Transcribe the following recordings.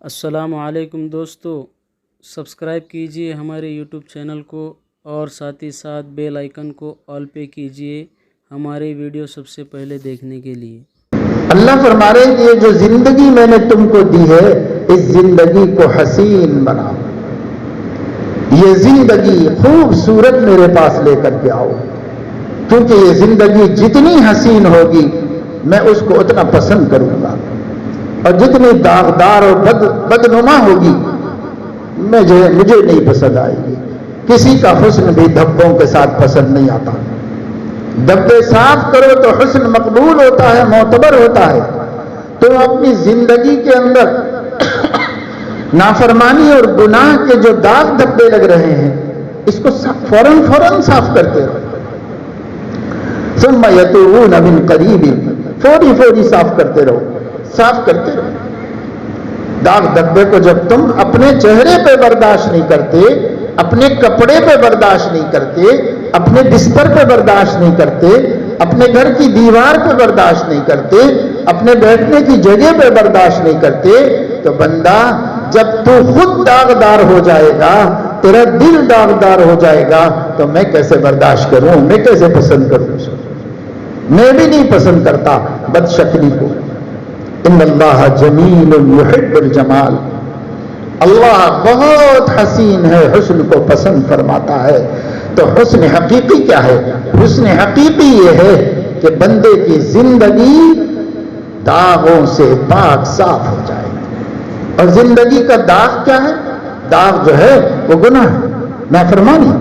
السلام علیکم دوستو، سبسکرائب کیجئے ہمارے یوٹیوب چینل کو اور ساتھ ہی ساتھ بیل آئیکن کو آل پہ کیجئے ہمارے ویڈیو سب سے پہلے دیکھنے کے لیے۔ اللہ فرما رہے ہیں کہ یہ جو زندگی میں نے تم کو دی ہے اس زندگی کو حسین بناؤ، یہ زندگی خوبصورت میرے پاس لے کر کے آؤ، کیونکہ یہ زندگی جتنی حسین ہوگی میں اس کو اتنا پسند کروں گا، اور جتنی داغدار اور بدنما ہوگی مجھے نہیں پسند آئے گی۔ کسی کا حسن بھی دھبوں کے ساتھ پسند نہیں آتا، دھبے صاف کرو تو حسن مقبول ہوتا ہے، معتبر ہوتا ہے۔ تو اپنی زندگی کے اندر نافرمانی اور گناہ کے جو داغ دھبے لگ رہے ہیں اس کو فوراً صاف کرتے رہو۔ ثم یتوبون من قریب، فوری صاف کرتے رہو، صاف کرتے رہو۔ داغ دھبے کو جب تم اپنے چہرے پہ برداشت نہیں کرتے، اپنے کپڑے پہ برداشت نہیں کرتے، اپنے بستر پہ برداشت نہیں کرتے، اپنے گھر کی دیوار پہ برداشت نہیں کرتے، اپنے بیٹھنے کی جگہ پہ برداشت نہیں کرتے، تو بندہ جب تو خود داغدار ہو جائے گا، تیرا دل داغدار ہو جائے گا، تو میں کیسے برداشت کروں، میں کیسے پسند کروں؟ میں بھی نہیں پسند کرتا بد شکلی کو۔ ان اللہ جمیل یحب الجمال، اللہ بہت حسین ہے، حسن کو پسند فرماتا ہے۔ تو حسن حقیقی کیا ہے؟ حسن حقیقی یہ ہے کہ بندے کی زندگی داغوں سے پاک صاف ہو جائے۔ اور زندگی کا داغ کیا ہے؟ داغ جو ہے وہ گناہ ہے، نافرمانی۔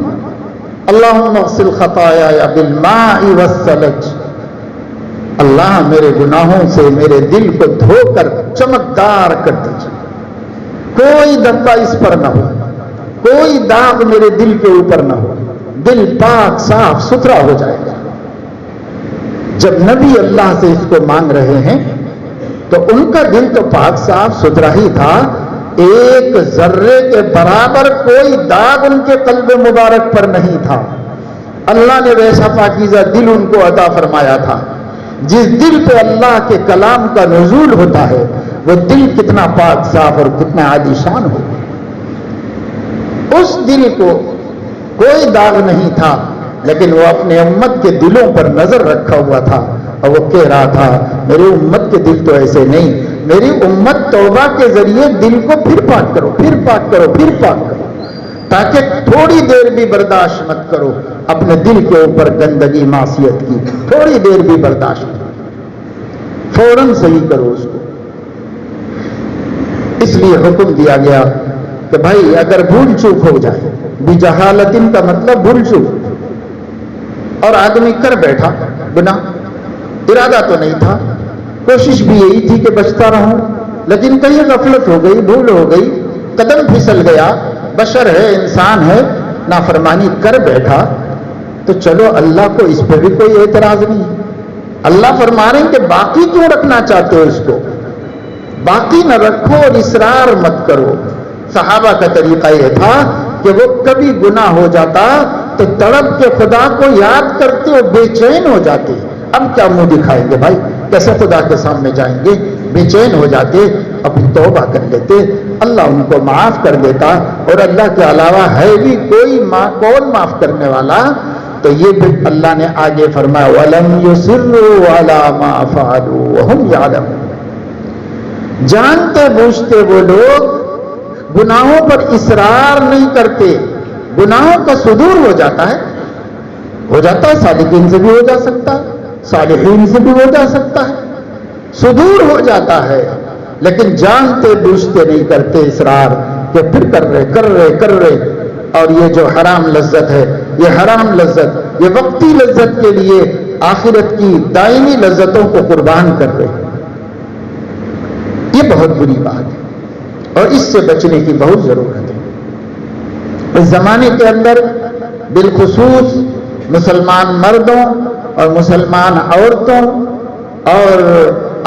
اللہم اغسل خطایا بالماء والثلج، اللہ میرے گناہوں سے میرے دل کو دھو کر چمکدار کر دیجیے، کوئی دھبا اس پر نہ ہو، کوئی داغ میرے دل کے اوپر نہ ہو، دل پاک صاف ستھرا ہو جائے گا۔ جب نبی اللہ سے اس کو مانگ رہے ہیں تو ان کا دل تو پاک صاف ستھرا ہی تھا، ایک ذرے کے برابر کوئی داغ ان کے قلب مبارک پر نہیں تھا۔ اللہ نے ویسا پاکیزہ دل ان کو عطا فرمایا تھا۔ جس دل پہ اللہ کے کلام کا نزول ہوتا ہے وہ دل کتنا پاک صاف اور کتنا عالی شان ہو، اس دل کو کوئی داغ نہیں تھا، لیکن وہ اپنے امت کے دلوں پر نظر رکھا ہوا تھا، اور وہ کہہ رہا تھا میری امت کے دل تو ایسے نہیں، میری امت توبہ کے ذریعے دل کو پھر پاک کرو، پھر پاک کرو، پھر پاک کرو، تاکہ تھوڑی دیر بھی برداشت مت کرو اپنے دل کے اوپر گندگی معصیت کی، تھوڑی دیر بھی برداشت کرو، فوراً صحیح کرو اس کو۔ اس لیے حکم دیا گیا کہ بھائی اگر بھول چوک ہو جائے، بجہالت کا مطلب بھول چوک، اور آدمی کر بیٹھا گناہ، ارادہ تو نہیں تھا، کوشش بھی یہی تھی کہ بچتا رہوں، لیکن کہیں غفلت ہو گئی، بھول ہو گئی، قدم پھسل گیا، بشر ہے، انسان ہے، نافرمانی کر بیٹھا، تو چلو اللہ کو اس پہ بھی کوئی اعتراض نہیں۔ اللہ فرما رہے ہیں کہ باقی کیوں رکھنا چاہتے ہو اس کو؟ باقی نہ رکھو اور اصرار مت کرو۔ صحابہ کا طریقہ یہ تھا کہ وہ کبھی گناہ ہو جاتا تو تڑپ کے خدا کو یاد کرتے اور بے چین ہو جاتے، اب کیا منہ دکھائیں گے بھائی، کیسے خدا کے سامنے جائیں گے، بے چین ہو جاتے، اپنی توبہ کر لیتے، اللہ ان کو معاف کر دیتا، اور اللہ کے علاوہ ہے بھی کوئی کون معاف کرنے والا؟ تو یہ بھی اللہ نے آگے فرمایا وَلَمْ يُصِرُّوا عَلَى مَا فَعَلُوا وَهُمْ يَعْلَمُونَ، جانتے بوجھتے وہ لوگ گناہوں پر اصرار نہیں کرتے، گناہوں کا صدور ہو جاتا ہے، صادقین سے بھی ہو جا سکتا ہے، صالحین سے بھی ہو جا سکتا ہے، صدور ہو جاتا ہے، لیکن جانتے بوجھتے نہیں کرتے اصرار، کہ پھر کر رہے، اور یہ جو حرام لذت ہے، یہ حرام لذت، یہ وقتی لذت کے لیے آخرت کی دائمی لذتوں کو قربان کر رہے، یہ بہت بری بات ہے، اور اس سے بچنے کی بہت ضرورت ہے۔ اس زمانے کے اندر بالخصوص مسلمان مردوں اور مسلمان عورتوں اور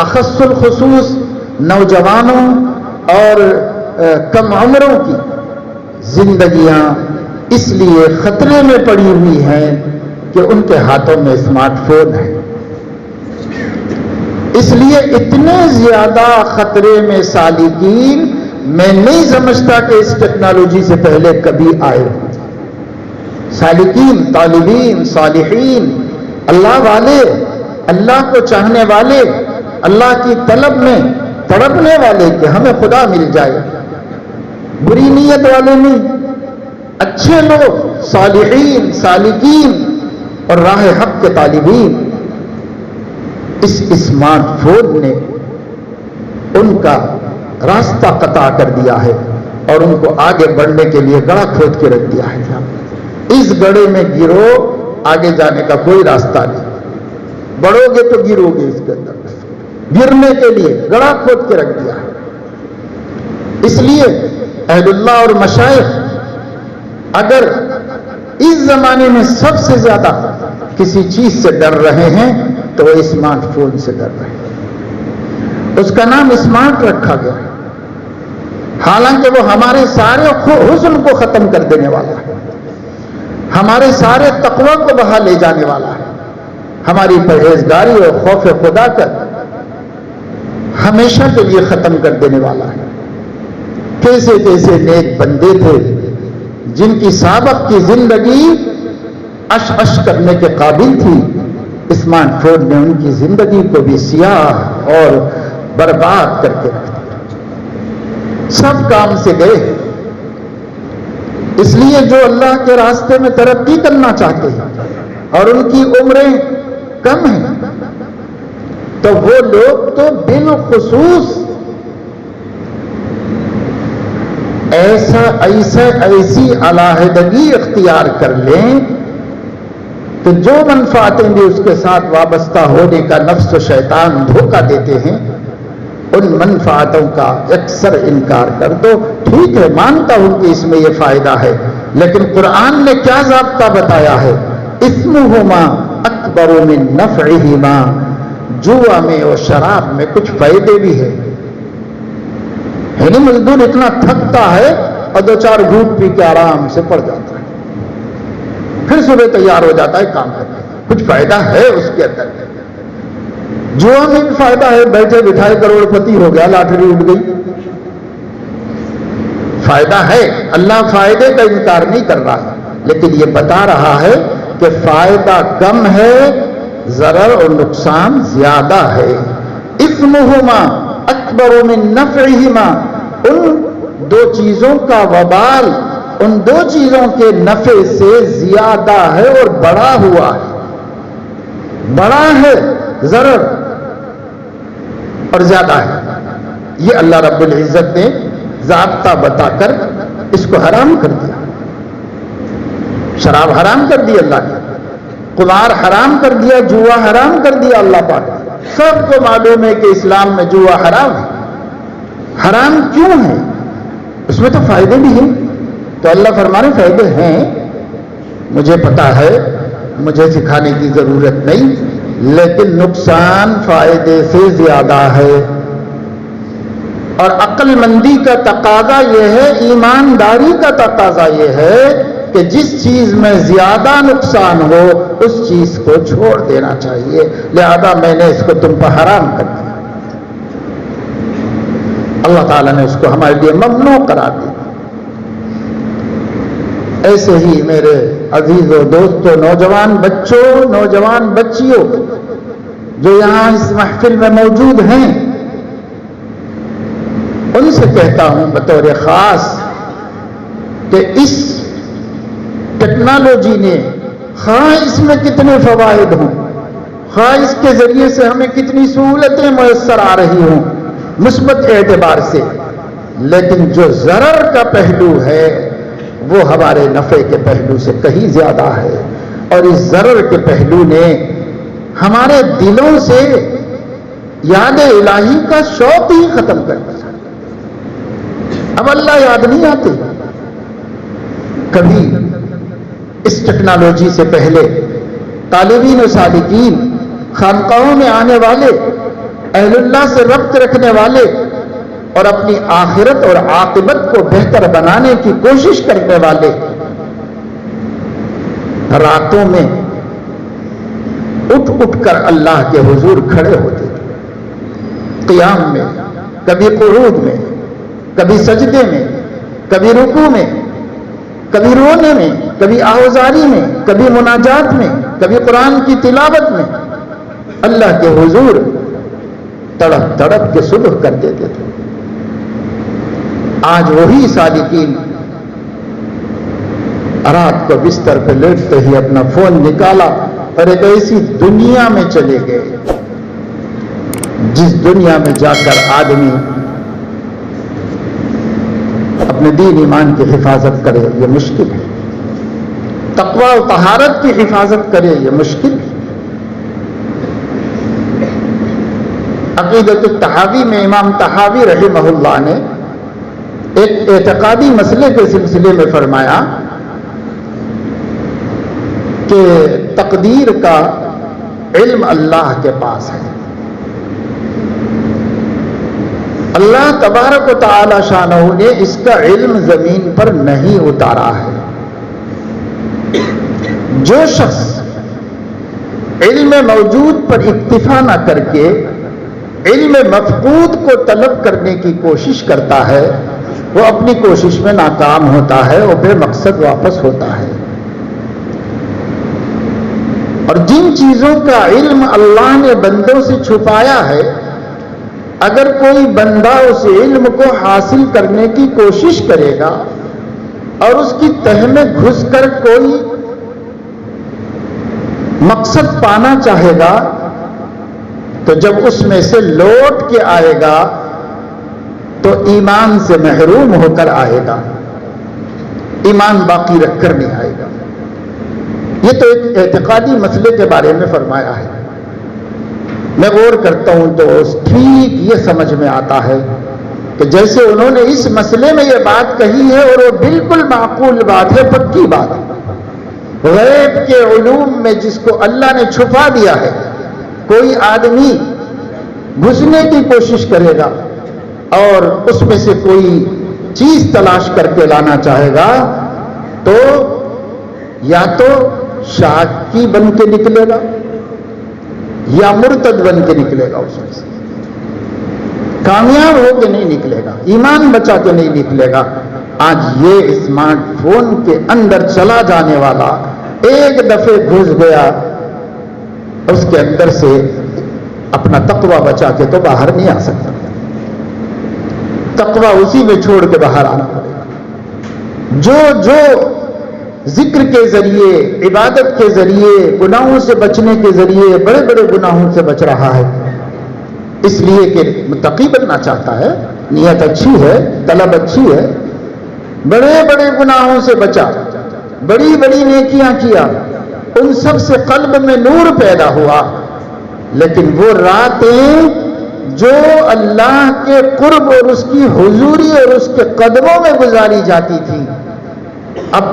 اخص الخصوص نوجوانوں اور کم عمروں کی زندگیاں اس لیے خطرے میں پڑی ہوئی ہیں کہ ان کے ہاتھوں میں اسمارٹ فون ہے، اس لیے اتنے زیادہ خطرے میں سالکین میں نہیں سمجھتا کہ اس ٹیکنالوجی سے پہلے کبھی آئے ہوں۔ سالکین، طالبین، صالحین، اللہ والے، اللہ کو چاہنے والے، اللہ کی طلب میں تڑپنے والے کہ ہمیں خدا مل جائے، بری نیت والے نہیں، اچھے لوگ، صالحین، سالکین اور راہ حق کے طالبین۔ اس اسمارٹ فون نے ان کا راستہ قطع کر دیا ہے اور ان کو آگے بڑھنے کے لیے گڑھا کھود کے رکھ دیا ہے۔ اس گڑھے میں گرو، آگے جانے کا کوئی راستہ نہیں، بڑھو گے تو گرو گے اس کے اندر، گرنے کے لیے گڑھا کھود کے رکھ دیا ہے۔ اس لیے اہل اللہ اور مشائخ اگر اس زمانے میں سب سے زیادہ کسی چیز سے ڈر رہے ہیں تو وہ اسمارٹ فون سے ڈر رہے ہیں۔ اس کا نام اسمارٹ رکھا گیا، حالانکہ وہ ہمارے سارے حسن کو ختم کر دینے والا ہے، ہمارے سارے تقوی کو بہا لے جانے والا ہے، ہماری پرہیزگاری اور خوف خدا کا ہمیشہ کے لیے ختم کر دینے والا ہے۔ کیسے کیسے نیک بندے تھے جن کی سابق کی زندگی عش عش کرنے کے قابل تھی، اسمارٹ فون نے ان کی زندگی کو بھی سیاہ اور برباد کر کے رکھ دیا، سب کام سے گئے۔ اس لیے جو اللہ کے راستے میں ترقی کرنا چاہتے ہیں اور ان کی عمریں کم ہیں تو وہ لوگ تو بالخصوص ایسی علیحدگی اختیار کر لیں کہ جو منفعتیں بھی اس کے ساتھ وابستہ ہونے کا نفس و شیطان دھوکہ دیتے ہیں، ان منفعتوں کا اکثر انکار کر دو۔ ٹھیک ہے، مانتا ہوں کہ اس میں یہ فائدہ ہے، لیکن قرآن نے کیا ضابطہ بتایا ہے؟ اسمہما اکبر من نفعہما، جوا میں اور شراب میں کچھ فائدے بھی ہیں۔ یعنی مزدور اتنا تھکتا ہے اور دو چار گھونٹ پی کے آرام سے پڑ جاتا ہے، پھر صبح تیار ہو جاتا ہے کام کرنے، کچھ فائدہ ہے اس کے اندر۔ جوا میں بھی فائدہ ہے، بیٹھے بٹھائے کروڑ پتی ہو گیا، لاٹری اٹھ گئی، فائدہ ہے، اللہ فائدے کا انکار نہیں کر رہا، لیکن یہ بتا رہا ہے کہ فائدہ کم ہے، ضرر اور نقصان زیادہ ہے۔ اثمہما اکبر من نفعہما، ان دو چیزوں کا وبال ان دو چیزوں کے نفع سے زیادہ ہے اور بڑا ہوا ہے، بڑا ہے ضرر اور زیادہ ہے۔ یہ اللہ رب العزت نے ضابطہ بتا کر اس کو حرام کر دیا۔ شراب حرام کر دی اللہ نے، قمار حرام کر دیا، جوا حرام کر دیا اللہ پاک۔ سب کو معلوم ہے کہ اسلام میں جوا حرام ہے۔ حرام کیوں ہے؟ اس میں تو فائدے بھی ہیں، تو اللہ فرمانے فائدے ہیں، مجھے پتا ہے، مجھے سکھانے کی ضرورت نہیں، لیکن نقصان فائدے سے زیادہ ہے۔ اور عقل مندی کا تقاضا یہ ہے، ایمانداری کا تقاضا یہ ہے کہ جس چیز میں زیادہ نقصان ہو اس چیز کو چھوڑ دینا چاہیے، لہذا میں نے اس کو تم پر حرام کر دیا۔ اللہ تعالیٰ نے اس کو ہمارے لیے ممنوع قرار دیا۔ ایسے ہی میرے عزیزوں، دوستوں، نوجوان بچوں، نوجوان بچیوں جو یہاں اس محفل میں موجود ہیں، ان سے کہتا ہوں بطور خاص کہ اس ٹیکنالوجی نے خواہ اس میں کتنے فوائد ہوں، خواہ اس کے ذریعے سے ہمیں کتنی سہولتیں میسر آ رہی ہوں مثبت اعتبار سے، لیکن جو ضرر کا پہلو ہے وہ ہمارے نفع کے پہلو سے کہیں زیادہ ہے، اور اس ضرر کے پہلو نے ہمارے دلوں سے یاد الہی کا شوق ہی ختم کر دیا۔ اب اللہ یاد نہیں آتے۔ کبھی اس ٹیکنالوجی سے پہلے طالبین و سالکین، خانقاہوں میں آنے والے، اہل اللہ سے ربط رکھنے والے اور اپنی آخرت اور عاقبت کو بہتر بنانے کی کوشش کرنے والے راتوں میں اٹھ اٹھ کر اللہ کے حضور کھڑے ہوتے تھے، قیام میں، کبھی قعود میں، کبھی سجدے میں، کبھی رکوع میں، کبھی رونے میں، کبھی آوازاری میں، کبھی مناجات میں، کبھی قرآن کی تلاوت میں اللہ کے حضور تڑپ تڑپ کے صبح کر دیتے تھے۔ آج وہی سالکین رات کو بستر پہ لیٹتے ہی اپنا فون نکالا اور ایک ایسی دنیا میں چلے گئے جس دنیا میں جا کر آدمی اپنے دین ایمان کی حفاظت کرے یہ مشکل ہے، تقوی و طہارت کی حفاظت کرے یہ مشکل ہے۔ عقیدۃ الطحاوی میں امام طحاوی رحمہ اللہ نے ایک اعتقادی مسئلے کے سلسلے میں فرمایا کہ تقدیر کا علم اللہ کے پاس ہے، اللہ تبارک و تعالی شانہ نے اس کا علم زمین پر نہیں اتارا ہے۔ جو شخص علم موجود پر اکتفا نہ کر کے علم مفقود کو طلب کرنے کی کوشش کرتا ہے وہ اپنی کوشش میں ناکام ہوتا ہے اور بے مقصد واپس ہوتا ہے۔ اور جن چیزوں کا علم اللہ نے بندوں سے چھپایا ہے، اگر کوئی بندہ اس علم کو حاصل کرنے کی کوشش کرے گا اور اس کی تہ میں گھس کر کوئی مقصد پانا چاہے گا تو جب اس میں سے لوٹ کے آئے گا تو ایمان سے محروم ہو کر آئے گا، ایمان باقی رکھ کر نہیں آئے گا۔ یہ تو ایک اعتقادی مسئلے کے بارے میں فرمایا ہے۔ میں غور کرتا ہوں تو ٹھیک یہ سمجھ میں آتا ہے کہ جیسے انہوں نے اس مسئلے میں یہ بات کہی ہے اور وہ بالکل معقول بات ہے، پکی بات ہے۔ غیب کے علوم میں جس کو اللہ نے چھپا دیا ہے، کوئی آدمی گھسنے کی کوشش کرے گا اور اس میں سے کوئی چیز تلاش کر کے لانا چاہے گا تو یا تو شاکی بن کے نکلے گا یا مرتد بن کے نکلے گا، اس میں سے کامیاب ہو کے نہیں نکلے گا، ایمان بچا کے نہیں نکلے گا۔ آج یہ اسمارٹ فون کے اندر چلا جانے والا ایک دفعے گھس گیا، اس کے اندر سے اپنا تقوی بچا کے تو باہر نہیں آ سکتا، تقوی اسی میں چھوڑ کے باہر آنا پڑے گا۔ جو ذکر کے ذریعے، عبادت کے ذریعے، گناہوں سے بچنے کے ذریعے بڑے بڑے گناہوں سے بچ رہا ہے، اس لیے کہ متقی بننا چاہتا ہے، نیت اچھی ہے، طلب اچھی ہے، بڑے بڑے گناہوں سے بچا، بڑی بڑی نیکیاں کیا، ان سب سے قلب میں نور پیدا ہوا، لیکن وہ راتیں جو اللہ کے قرب اور اس کی حضوری اور اس کے قدموں میں گزاری جاتی تھی، اب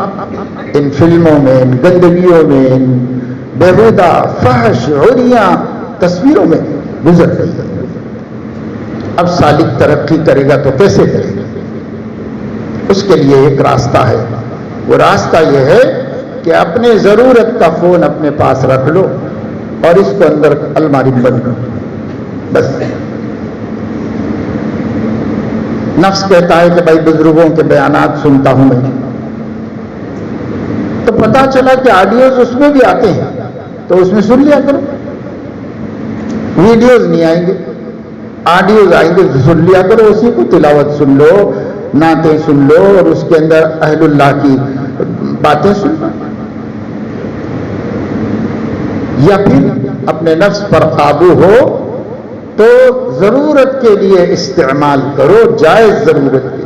ان فلموں میں، ان گندگیوں میں، ان بےہودہ فحش عریاں تصویروں میں گزر رہی ہے۔ اب سالک ترقی کرے گا تو کیسے کرے گا؟ اس کے لیے ایک راستہ ہے، وہ راستہ یہ ہے کہ اپنے ضرورت کا فون اپنے پاس رکھ لو اور اس کو اندر الماری میں بند کرو، بس۔ نفس کہتا ہے کہ بھائی بزرگوں کے بیانات سنتا ہوں میں، تو پتا چلا کہ آڈیوز اس میں بھی آتے ہیں تو اس میں سن لیا کرو، ویڈیوز نہیں آئیں گے، آڈیوز آئیں گے، سن لیا کرو، اسی کو تلاوت سن لو، نعتیں سن لو اور اس کے اندر اہل اللہ کی باتیں سن لو، یا پھر اپنے نفس پر قابو ہو تو ضرورت کے لیے استعمال کرو، جائز ضرورت کے،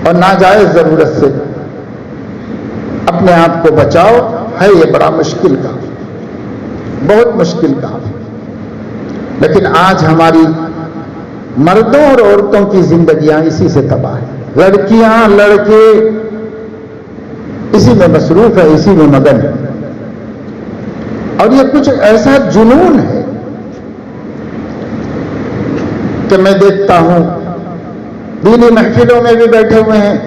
اور ناجائز ضرورت سے اپنے آپ کو بچاؤ۔ ہے یہ بڑا مشکل کام، بہت مشکل کام ہے، لیکن آج ہماری مردوں اور عورتوں کی زندگیاں اسی سے تباہ ہیں، لڑکیاں لڑکے اسی میں مصروف ہے، اسی میں مگن ہے، اور یہ کچھ ایسا جنون ہے کہ میں دیکھتا ہوں دینی محفلوں میں بھی بیٹھے ہوئے ہیں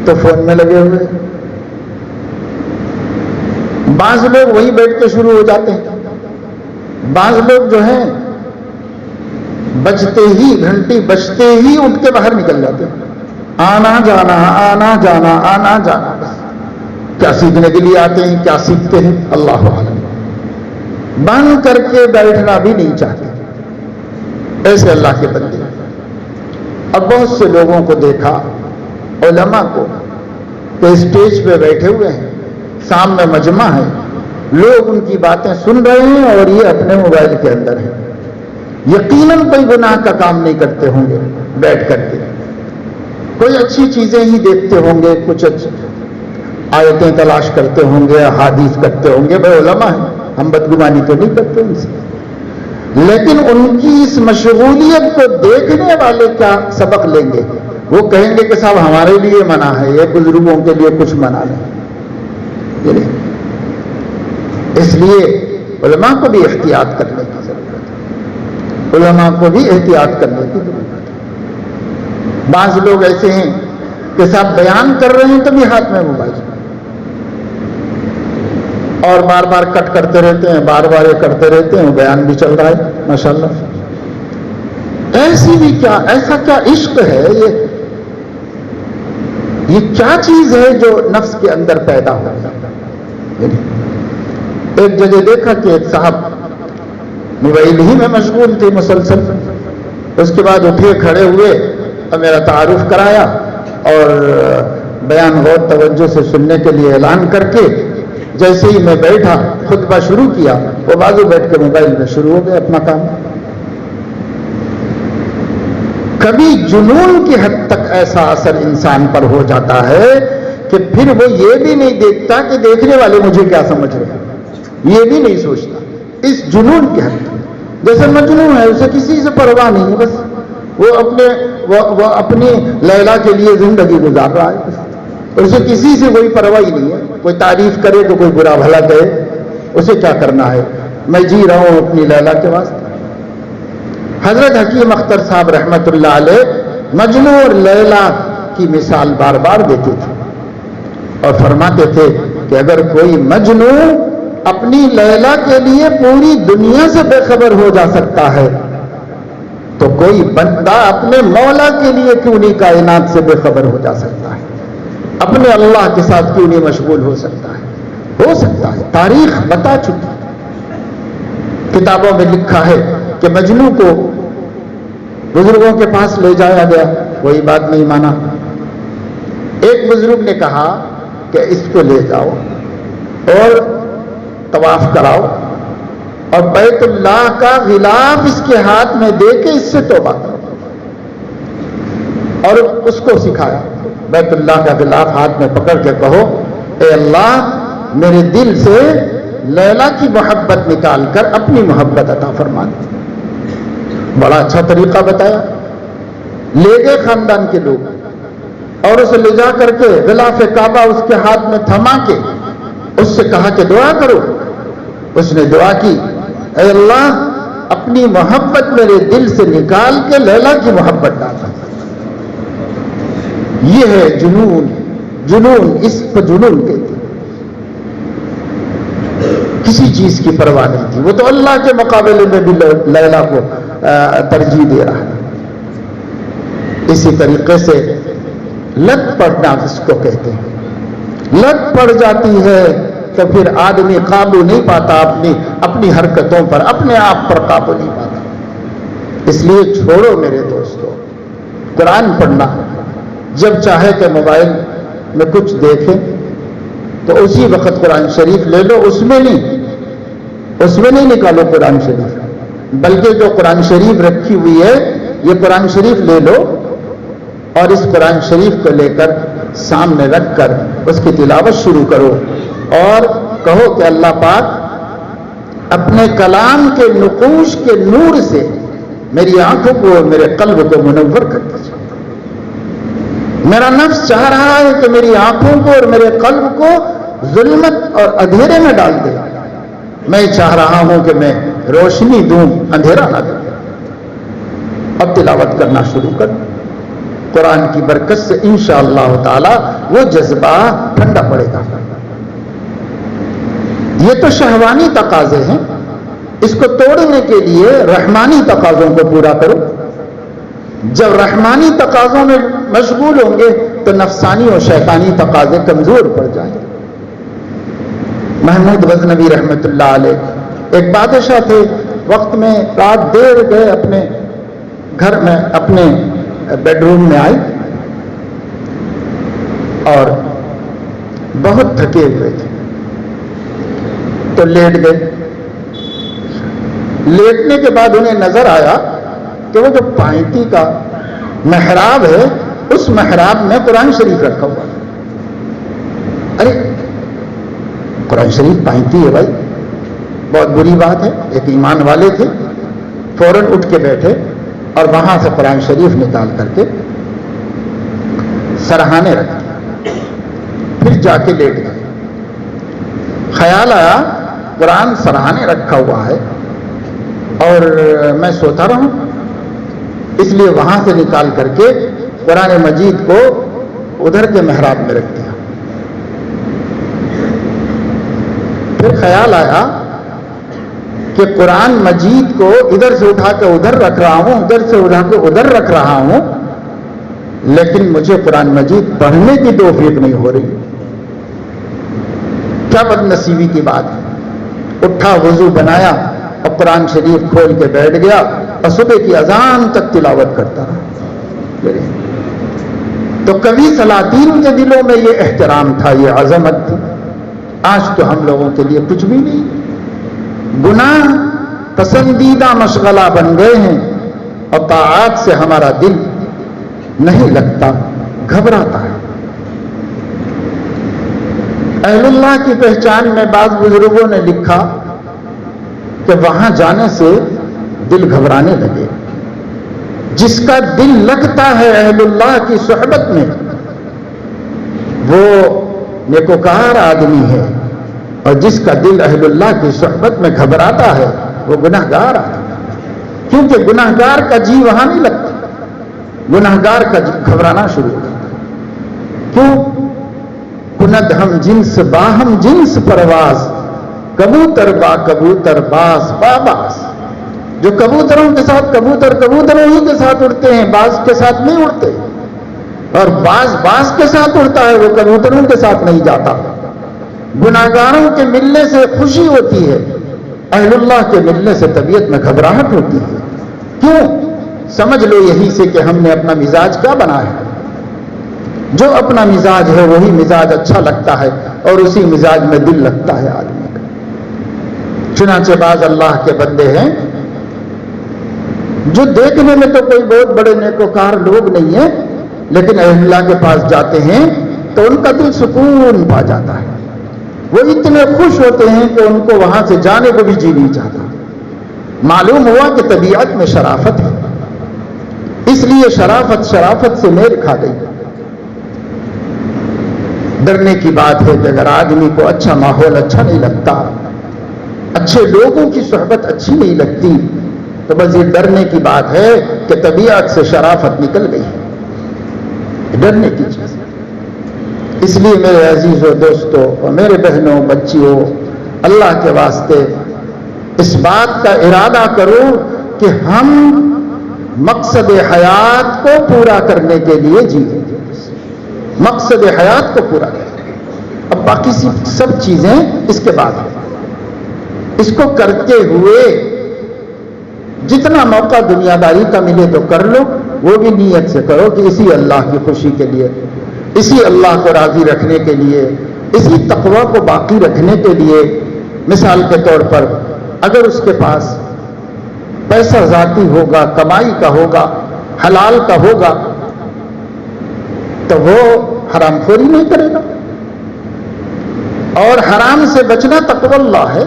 تو فون میں لگے ہوئے، بعض لوگ وہی بیٹھ کے شروع ہو جاتے ہیں، بعض لوگ جو ہیں بجتے ہی گھنٹی بجتے ہی اٹھ کے باہر نکل جاتے ہیں، آنا جانا آنا جانا آنا جانا، بس کیا سیکھنے کے لیے آتے ہیں، کیا سیکھتے ہیں اللہ اعلم۔ بند کر کے بیٹھنا بھی نہیں چاہتے ایسے اللہ کے بندے۔ اب بہت سے لوگوں کو دیکھا، علماء کو، کہ اسٹیج پہ بیٹھے ہوئے ہیں، سامنے مجمع ہے، لوگ ان کی باتیں سن رہے ہیں اور یہ اپنے موبائل کے اندر ہے۔ یقیناً کوئی گناہ کا کام نہیں کرتے ہوں گے، بیٹھ کر کے کوئی اچھی چیزیں ہی دیکھتے ہوں گے، کچھ اچھی آیتیں تلاش کرتے ہوں گے، احادیث کرتے ہوں گے، بھائی علماء ہیں، ہم بدگمانی تو نہیں کرتے ان سے، لیکن ان کی اس مشغولیت کو دیکھنے والے کیا سبق لیں گے؟ وہ کہیں گے کہ صاحب ہمارے لیے منع ہے، یہ بزرگوں کے لیے کچھ منع نہیں۔ اس لیے علماء کو بھی احتیاط کرنے کی ضرورت ہے، علماء کو بھی احتیاط کرنے کی ضرورت ہے۔ بعض لوگ ایسے ہیں کہ صاحب بیان کر رہے ہیں تو بھی ہاتھ میں موبائل اور بار بار کٹ کرتے رہتے ہیں، بار بار یہ کرتے رہتے ہیں، بیان بھی چل رہا ہے ماشاءاللہ۔ ایسی بھی کیا، ایسا کیا عشق ہے، یہ کیا چیز ہے جو نفس کے اندر پیدا ہو جاتا ہے؟ ایک جگہ دیکھا کہ ایک صاحب موبائل ہی میں مشغول تھے مسلسل، اس کے بعد اٹھے کھڑے ہوئے اور میرا تعارف کرایا اور بیان غور توجہ سے سننے کے لیے اعلان کر کے جیسے ہی میں بیٹھا خطبہ شروع کیا، وہ بازو بیٹھ کے موبائل میں شروع ہو گئے اپنا کام۔ کبھی جنون کی حد تک ایسا اثر انسان پر ہو جاتا ہے کہ پھر وہ یہ بھی نہیں دیکھتا کہ دیکھنے والے مجھے کیا سمجھ رہے ہیں، یہ بھی نہیں سوچتا، اس جنون کی حد تک۔ جیسے مجنون ہے، اسے کسی سے پرواہ نہیں ہے، بس وہ اپنی لیلا کے لیے زندگی گزار رہا ہے، اسے کسی سے کوئی پرواہ ہی نہیں ہے، کوئی تعریف کرے تو کوئی برا بھلا کہے، اسے کیا کرنا ہے، میں جی رہا ہوں اپنی لیلا کے واسطے۔ حضرت حکیم اختر صاحب رحمت اللہ علیہ مجنو اور لیلا کی مثال بار بار دیتے تھے اور فرماتے تھے کہ اگر کوئی مجنو اپنی لیلا کے لیے پوری دنیا سے بے خبر ہو جا سکتا ہے تو کوئی بندہ اپنے مولا کے لیے کیوں نہیں کائنات سے بے خبر ہو جا سکتا ہے، اپنے اللہ کے ساتھ کیوں نہیں مشغول ہو سکتا ہے؟ ہو سکتا ہے، تاریخ بتا چکی، کتابوں میں لکھا ہے کہ مجنو کو بزرگوں کے پاس لے جایا گیا، کوئی بات نہیں مانا۔ ایک بزرگ نے کہا کہ اس کو لے جاؤ اور طواف کراؤ اور بیت اللہ کا غلاف اس کے ہاتھ میں دے کے اس سے توبہ کرو، اور اس کو سکھایا، بیت اللہ کا غلاف ہاتھ میں پکڑ کے کہو اے اللہ میرے دل سے لیلا کی محبت نکال کر اپنی محبت عطا فرما دے۔ بڑا اچھا طریقہ بتایا۔ لے گئے خاندان کے لوگ اور اسے لے جا کر کے غلاف کعبہ اس کے ہاتھ میں تھما کے اس سے کہا کہ دعا کرو۔ اس نے دعا کی، اے اللہ اپنی محبت میرے دل سے نکال کے لیلا کی محبت ڈالا۔ یہ ہے جنون، جنون، اس کو جنون کہتے ہیں۔ کسی چیز کی پرواہ نہیں تھی، وہ تو اللہ کے مقابلے میں بھی لیلا کو ترجیح دے رہا ہے۔ اسی طریقے سے لت پڑنا اس کو کہتے ہیں، لت پڑ جاتی ہے تو پھر آدمی قابو نہیں پاتا اپنی حرکتوں پر، اپنے آپ پر قابو نہیں پاتا۔ اس لیے چھوڑو میرے دوستو قرآن پڑھنا، جب چاہے کہ موبائل میں کچھ دیکھیں تو اسی وقت قرآن شریف لے لو، اس میں نہیں نکالو قرآن شریف، بلکہ جو قرآن شریف رکھی ہوئی ہے یہ قرآن شریف لے لو اور اس قرآن شریف کو لے کر سامنے رکھ کر اس کی تلاوت شروع کرو اور کہو کہ اللہ پاک اپنے کلام کے نقوش کے نور سے میری آنکھوں کو اور میرے قلب کو منور کر دیجیے۔ میرا نفس چاہ رہا ہے کہ میری آنکھوں کو اور میرے قلب کو ظلمت اور اندھیرے میں ڈال دے، میں چاہ رہا ہوں کہ میں روشنی دوں، اندھیرا نہ دوں۔ اب تلاوت کرنا شروع کر، قرآن کی برکت سے انشاءاللہ تعالی وہ جذبہ ٹھنڈا پڑے گا۔ یہ تو شہوانی تقاضے ہیں، اس کو توڑنے کے لیے رحمانی تقاضوں کو پورا کرو. جب رحمانی تقاضوں میں مشغول ہوں گے تو نفسانی اور شیطانی تقاضے کمزور پڑ جائیں گے. محمود غزنوی رحمۃ اللہ علیہ ایک بادشاہ تھے. وقت میں رات دیر گئے, اپنے گھر میں اپنے بیڈ روم میں آئے اور بہت تھکے ہوئے تھے تو لیٹ گئے. لیٹنے کے بعد انہیں نظر آیا کہ وہ جو پائنتی کا محراب ہے اس محراب میں قرآن شریف رکھا ہوا ہے. ارے قرآن شریف پائنتی ہے بھائی, بہت بری بات ہے. ایک ایمان والے تھے, فوراً اٹھ کے بیٹھے اور وہاں سے قرآن شریف نکال کر کے سرہانے رکھے, پھر جا کے لیٹ گئے. خیال آیا قرآن سرہانے رکھا ہوا ہے اور میں سوتا رہوں, اس لیے وہاں سے نکال کر کے قرآن مجید کو ادھر کے محراب میں رکھ دیا. پھر خیال آیا کہ قرآن مجید کو ادھر سے اٹھا کے ادھر رکھ رہا ہوں, ادھر سے اٹھا کے ادھر رکھ رہا ہوں, لیکن مجھے قرآن مجید پڑھنے کی توفیق نہیں ہو رہی. کیا بد نصیبی کی بات ہے. اٹھا, وضو بنایا اور قرآن شریف کھول کے بیٹھ گیا اور صبح کی اذان تک تلاوت کرتا رہا. تو کبھی سلاطین کے دلوں میں یہ احترام تھا, یہ عظمت تھی. آج تو ہم لوگوں کے لیے کچھ بھی نہیں. گناہ پسندیدہ مشغلہ بن گئے ہیں اور طاعات سے ہمارا دل نہیں لگتا, گھبراتا ہے. اہل اللہ کی پہچان میں بعض بزرگوں نے لکھا کہ وہاں جانے سے دل گھبرانے لگے. جس کا دل لگتا ہے اہل اللہ کی صحبت میں وہ نیکوکار آدمی ہے, اور جس کا دل اہل اللہ کی صحبت میں گھبراتا ہے وہ گناہگار آدمی ہے. کیونکہ گناہگار کا جی وہاں نہیں لگتا, گناہگار کا جی گھبرانا شروع ہوتا ہے. کیوں؟ کند ہم جنس باہم جنس پرواز, کبوتر با کبوتر باز باباز. جو کبوتروں کے ساتھ کبوتر کبوتروں ہی کے ساتھ اڑتے ہیں, باز کے ساتھ نہیں اڑتے, اور باز باز کے ساتھ اڑتا ہے, وہ کبوتروں کے ساتھ نہیں جاتا. گناہگاروں کے ملنے سے خوشی ہوتی ہے, اہل اللہ کے ملنے سے طبیعت میں گھبراہٹ ہوتی ہے. کیوں؟ سمجھ لو یہی سے کہ ہم نے اپنا مزاج کیا بنایا ہے. جو اپنا مزاج ہے وہی مزاج اچھا لگتا ہے اور اسی مزاج میں دل لگتا ہے آدمی کا. چنانچہ بعض اللہ کے بندے ہیں جو دیکھنے میں تو کوئی بہت بڑے نیکوکار لوگ نہیں ہیں, لیکن اہل اللہ کے پاس جاتے ہیں تو ان کا دل سکون پا جاتا ہے. وہ اتنے خوش ہوتے ہیں کہ ان کو وہاں سے جانے کو بھی جی نہیں چاہتا. معلوم ہوا کہ طبیعت میں شرافت ہے, اس لیے شرافت سے میل کھا گئی. ڈرنے کی بات ہے کہ اگر آدمی کو اچھا ماحول اچھا نہیں لگتا, اچھے لوگوں کی صحبت اچھی نہیں لگتی, تو بس یہ ڈرنے کی بات ہے کہ طبیعت سے شرافت نکل گئی. ڈرنے کی چیز. اس لیے میرے عزیزوں, دوستوں اور میرے بہنوں, بچیوں, اللہ کے واسطے اس بات کا ارادہ کرو کہ ہم مقصد حیات کو پورا کرنے کے لیے جیئیں. مقصد حیات کو پورا کریں. اب باقی سب چیزیں اس کے بعد ہیں. اس کو کرتے ہوئے جتنا موقع دنیا داری کا ملے تو کر لو, وہ بھی نیت سے کرو کہ اسی اللہ کی خوشی کے لیے, اسی اللہ کو راضی رکھنے کے لیے, اسی تقوی کو باقی رکھنے کے لیے. مثال کے طور پر اگر اس کے پاس پیسہ ذاتی ہوگا, کمائی کا ہوگا, حلال کا ہوگا, تو وہ حرام خوری نہیں کرے گا. اور حرام سے بچنا تقوی اللہ ہے.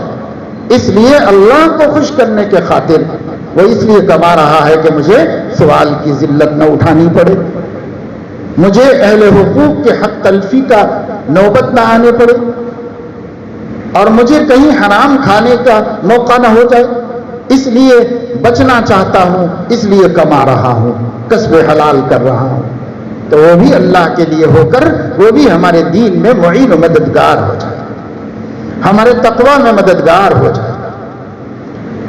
اس لیے اللہ کو خوش کرنے کے خاطر وہ اس لیے کما رہا ہے کہ مجھے سوال کی ذلت نہ اٹھانی پڑے, مجھے اہل حقوق کے حق تلفی کا نوبت نہ آنے پڑے, اور مجھے کہیں حرام کھانے کا موقع نہ ہو جائے. اس لیے بچنا چاہتا ہوں, اس لیے کما رہا ہوں, کسب حلال کر رہا ہوں. تو وہ بھی اللہ کے لیے ہو کر وہ بھی ہمارے دین میں معین و مددگار ہو جائے, ہمارے تقوی میں مددگار ہو جائے.